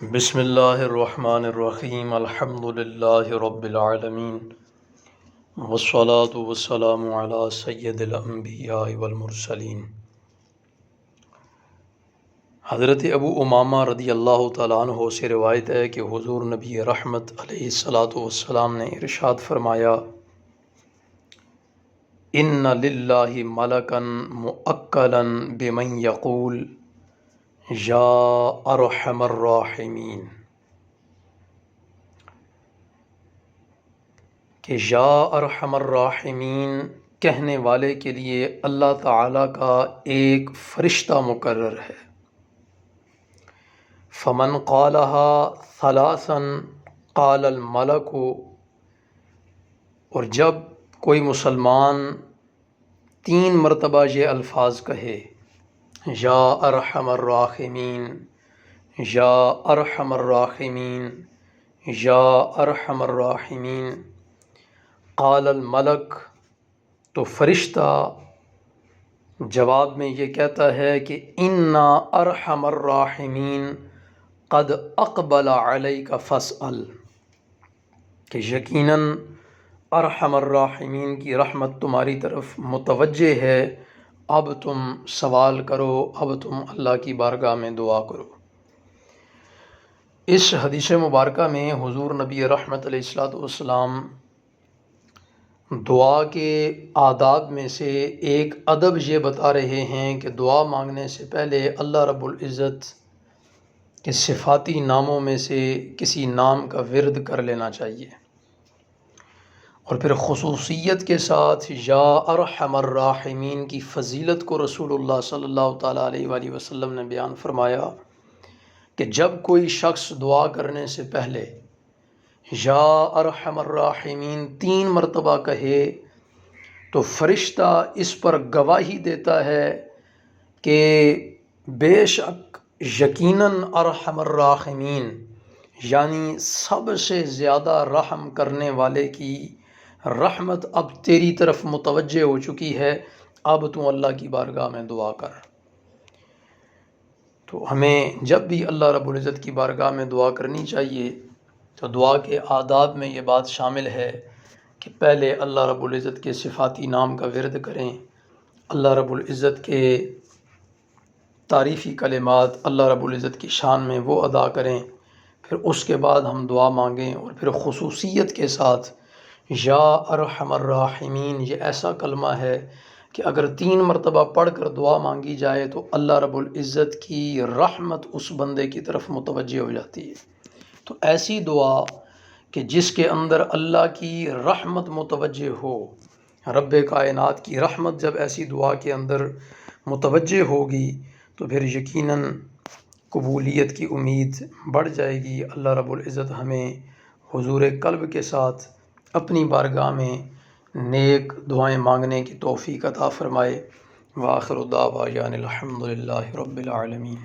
بسم اللہ الرحمن الرحیم الحمد للہ رب العالمین والصلاة والسلام علی سید الانبیاء والمرسلین۔ حضرت ابو امامہ رضی اللہ تعالیٰ عنہ سے روایت ہے کہ حضور نبی رحمت علیہ الصلاۃ والسلام نے ارشاد فرمایا، ان للہ ملکا مؤکلا بمن یقول یا ارحم الراحمین، کہ یا ارحم الراحمین کہنے والے کے لیے اللہ تعالیٰ کا ایک فرشتہ مقرر ہے۔ فمن قالها ثلاثا قال الملک، اور جب کوئی مسلمان 3 مرتبہ یہ الفاظ کہے، یا ارحم الراحمین، یا ارحم الراحمین، یا ارحم الراحمین، قال الملک، تو فرشتہ جواب میں یہ کہتا ہے کہ انا ارحم الراحمین قد اقبل علیک فاسأل، کہ یقیناً ارحم الراحمین کی رحمت تمہاری طرف متوجہ ہے، اب تم سوال کرو، اب تم اللہ کی بارگاہ میں دعا کرو۔ اس حدیث مبارکہ میں حضور نبی رحمت علیہ الصلوۃ والسلام دعا کے آداب میں سے ایک ادب یہ بتا رہے ہیں کہ دعا مانگنے سے پہلے اللہ رب العزت کے صفاتی ناموں میں سے کسی نام کا ورد کر لینا چاہیے، اور پھر خصوصیت کے ساتھ یا ارحم الراحمین کی فضیلت کو رسول اللہ صلی اللہ تعالیٰ علیہ وآلہ وسلم نے بیان فرمایا کہ جب کوئی شخص دعا کرنے سے پہلے یا ارحم الراحمین 3 مرتبہ کہے تو فرشتہ اس پر گواہی دیتا ہے کہ بے شک یقیناً ارحم الراحمین یعنی سب سے زیادہ رحم کرنے والے کی رحمت اب تیری طرف متوجہ ہو چکی ہے، اب تو اللہ کی بارگاہ میں دعا کر۔ تو ہمیں جب بھی اللہ رب العزت کی بارگاہ میں دعا کرنی چاہیے تو دعا کے آداب میں یہ بات شامل ہے کہ پہلے اللہ رب العزت کے صفاتی نام کا ورد کریں، اللہ رب العزت کے تعریفی کلمات اللہ رب العزت کی شان میں وہ ادا کریں، پھر اس کے بعد ہم دعا مانگیں، اور پھر خصوصیت کے ساتھ یا ارحم الراحمین یہ ایسا کلمہ ہے کہ اگر 3 مرتبہ پڑھ کر دعا مانگی جائے تو اللہ رب العزت کی رحمت اس بندے کی طرف متوجہ ہو جاتی ہے۔ تو ایسی دعا کہ جس کے اندر اللہ کی رحمت متوجہ ہو، رب کائنات کی رحمت جب ایسی دعا کے اندر متوجہ ہوگی تو پھر یقیناً قبولیت کی امید بڑھ جائے گی۔ اللہ رب العزت ہمیں حضور قلب کے ساتھ اپنی بارگاہ میں نیک دعائیں مانگنے کی توفیق عطا فرمائے۔ وآخر دعوانا الحمد للہ رب العالمین۔